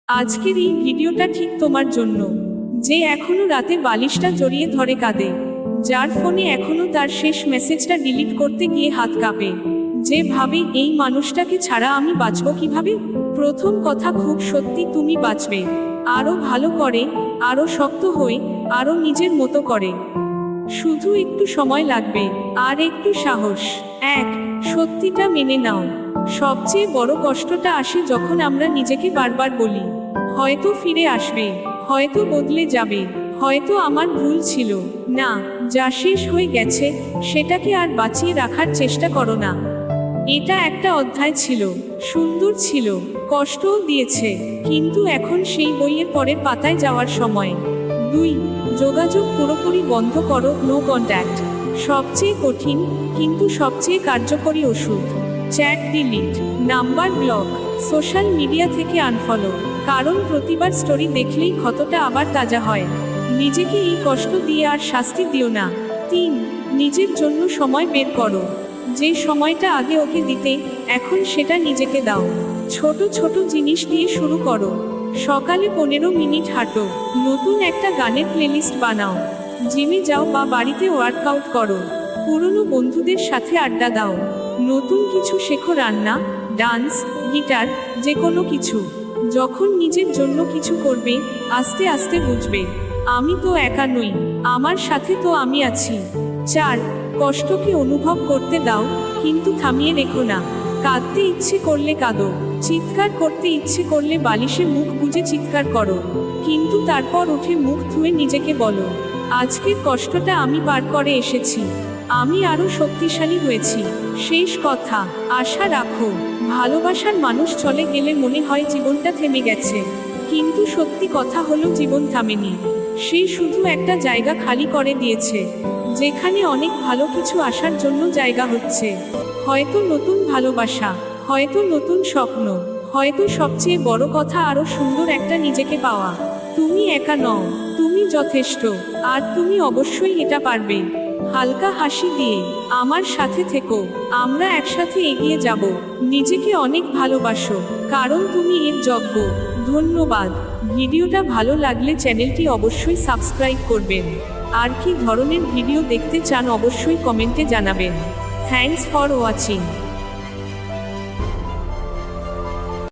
আজকের এই ভিডিওটা ঠিক তোমার জন্য, যে এখনো রাতে বালিশটা জড়িয়ে ধরে কাঁদে, যার ফোনে এখনো তার শেষ মেসেজটা ডিলিট করতে গিয়ে হাত কাঁপে, যে ভাবে এই মানুষটাকে ছাড়া আমি বাঁচব কিভাবে। প্রথম কথা, খুব সত্যি তুমি বাঁচবে, আরো ভালো করে, আরো শক্ত হয়ে, আরো নিজের মতো করে। শুধু একটু সময় লাগবে, আর একটু সাহস। এক, সত্যিটা মেনে নাও। সবচেয়ে বড় কষ্টটা আসে যখন আমরা নিজেকে বারবার বলি, হয়তো ফিরে আসবে, হয়তো বদলে যাবে, হয়তো আমার ভুল ছিল। না, যা শেষ হয়ে গেছে সেটাকে আর বাঁচিয়ে রাখার চেষ্টা করো না। এটা একটা অধ্যায় ছিল, সুন্দর ছিল, কষ্টও দিয়েছে, কিন্তু এখন সেই বইয়ের পরের পাতায় যাওয়ার সময়। দুই, যোগাযোগ পুরোপুরি বন্ধ করো, নো কন্ট্যাক্ট। সবচেয়ে কঠিন কিন্তু সবচেয়ে কার্যকরী ওষুধ। Chat delete, number block, social media থেকে আনফলো, কারণ প্রতিবার স্টোরি দেখলেই ক্ষতটা আবার তাজা হয়। নিজেকে এই কষ্ট দিয়ে আর শাস্তি দিও না। তিন, নিজের জন্য সময় বের করো। যে সময়টা আগে ওকে দিতে, এখন সেটা নিজেকে দাও। ছোট ছোট জিনিস দিয়ে শুরু করো। সকালে 15 মিনিট হাঁটো, নতুন একটা গানের প্লেলিস্ট বানাও, জিমে যাও বা বাড়িতে ওয়ার্কআউট করো, পুরনো বন্ধুদের সাথে আড্ডা দাও, নতুন কিছু শেখো, রান্না, ডান্স, গিটার, যে কোনো কিছু। যখন নিজের জন্য কিছু করবে, আস্তে আস্তে বুঝবে, আমি তো একা নই, আমার সাথে তো আমি আছি। চার, কষ্টকে অনুভব করতে দাও, কিন্তু থামিয়ে রেখো না। কাঁদতে ইচ্ছে করলে কাঁদো, চিৎকার করতে ইচ্ছে করলে বালিশে মুখ গুজে চিৎকার করো, কিন্তু তারপর উঠে মুখ ধুয়ে নিজেকে বলো, আজকের কষ্টটা আমি পার করে এসেছি, আমি আরো শক্তিশালী হয়েছি। শেষ কথা, আশা রাখো। ভালোবাসার মানুষ চলে গেলে মনে হয় জীবনটা থেমে গেছে, কিন্তু সত্যি কথা হলো জীবন থামেনি। সে শুধু একটা জায়গা খালি করে দিয়েছে, যেখানে অনেক ভালো কিছু আসার জন্য জায়গা হচ্ছে। হয়তো নতুন ভালোবাসা, হয়তো নতুন স্বপ্ন, হয়তো সবচেয়ে বড় কথা আরো সুন্দর একটা নিজেকে পাওয়া। তুমি একা নও, তুমি যথেষ্ট, আর তুমি অবশ্যই এটা পারবে। হালকা হাসি দিয়ে আমার সাথে থেকো, আমরা একসাথে এগিয়ে যাব। নিজেকে অনেক ভালোবাসো, কারণ তুমি এর যোগ্য। ধন্যবাদ। ভিডিওটা ভালো লাগলে চ্যানেলটি অবশ্যই সাবস্ক্রাইব করবেন। আর কি ধরনের ভিডিও দেখতে চান অবশ্যই কমেন্টে জানাবেন। Thanks for watching.